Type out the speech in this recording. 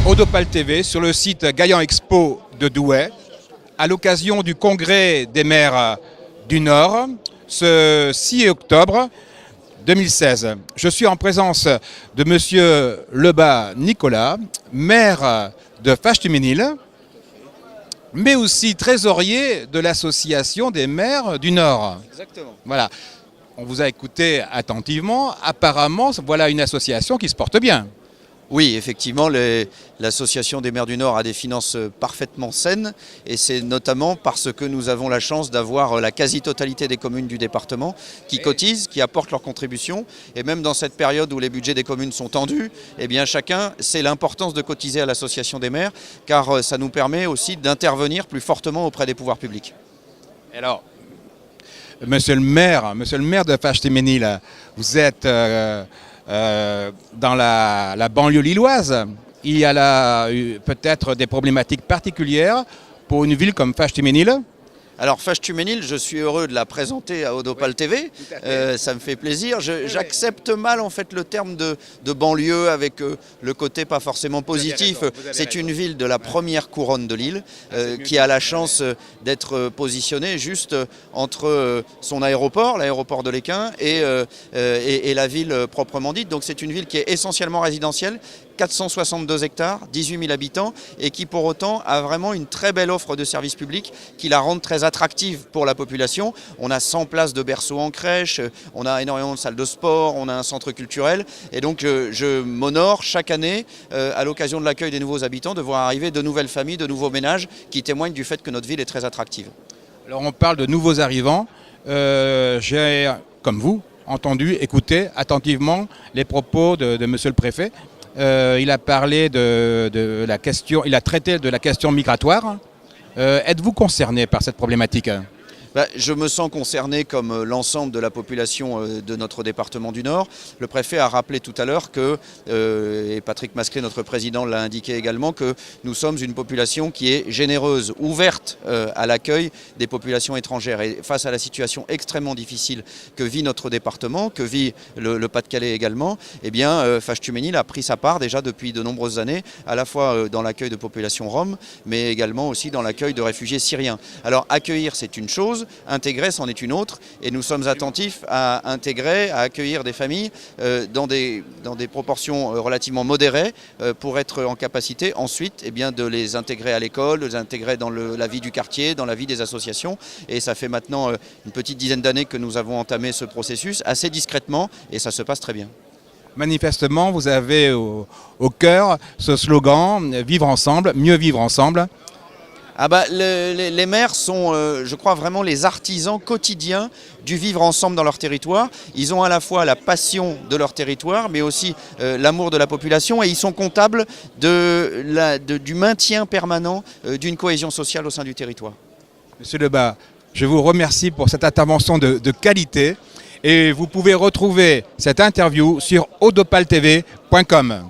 Odopal TV sur le site Gaillan Expo de Douai à l'occasion du congrès des maires du Nord ce 6 octobre 2016. Je suis en présence de monsieur Lebas Nicolas, maire de Fâche-Tuménil, mais aussi trésorier de l'association des maires du Nord. Exactement. Voilà. On vous a écouté attentivement. Apparemment, voilà une association qui se porte bien. Oui, effectivement, l'association des maires du Nord a des finances parfaitement saines et c'est notamment parce que nous avons la chance d'avoir la quasi-totalité des communes du département qui cotisent, qui apportent leur contribution et même dans cette période où les budgets des communes sont tendus, eh bien chacun sait l'importance de cotiser à l'association des maires car ça nous permet aussi d'intervenir plus fortement auprès des pouvoirs publics. Alors, monsieur le maire de Fâche-Tuménil, vous êtes dans la banlieue lilloise. Il y a peut-être des problématiques particulières pour une ville comme Fâche-Tuménil. Alors Fâche-Tuménil, je suis heureux de la présenter à Odopal TV, ça me fait plaisir. J'accepte mal en fait le terme de banlieue avec le côté pas forcément positif. C'est une ville de la première couronne de l'île qui a la chance d'être positionnée juste entre son aéroport, l'aéroport de l'Équin et la ville proprement dite. Donc c'est une ville qui est essentiellement résidentielle, 462 hectares, 18 000 habitants et qui pour autant a vraiment une très belle offre de services publics qui la rendent très attractive pour la population. On a 100 places de berceau en crèche, on a énormément de salles de sport, on a un centre culturel et donc je m'honore chaque année à l'occasion de l'accueil des nouveaux habitants de voir arriver de nouvelles familles, de nouveaux ménages qui témoignent du fait que notre ville est très attractive. Alors on parle de nouveaux arrivants, j'ai comme vous entendu, écouté attentivement les propos de monsieur le préfet. Il a parlé de la question, il a traité de la question migratoire. Êtes-vous concerné par cette problématique ? Je me sens concerné comme l'ensemble de la population de notre département du Nord. Le préfet a rappelé tout à l'heure que, et Patrick Mascret, notre président, l'a indiqué également, que nous sommes une population qui est généreuse, ouverte à l'accueil des populations étrangères. Et face à la situation extrêmement difficile que vit notre département, que vit le Pas-de-Calais également, eh bien, Fâche-Tuménil a pris sa part déjà depuis de nombreuses années, à la fois dans l'accueil de populations roms, mais également aussi dans l'accueil de réfugiés syriens. Alors accueillir, c'est une chose. Intégrer, c'en est une autre, et nous sommes attentifs à intégrer, à accueillir des familles dans des proportions relativement modérées pour être en capacité ensuite de les intégrer à l'école, de les intégrer dans la vie du quartier, dans la vie des associations. Et ça fait maintenant une petite dizaine d'années que nous avons entamé ce processus assez discrètement et ça se passe très bien. Manifestement, vous avez au cœur ce slogan « Vivre ensemble, mieux vivre ensemble ». Les maires sont, je crois, vraiment les artisans quotidiens du vivre ensemble dans leur territoire. Ils ont à la fois la passion de leur territoire, mais aussi l'amour de la population, et ils sont comptables du maintien permanent d'une cohésion sociale au sein du territoire. Monsieur Lebas, je vous remercie pour cette intervention de qualité, et vous pouvez retrouver cette interview sur odopaltv.com.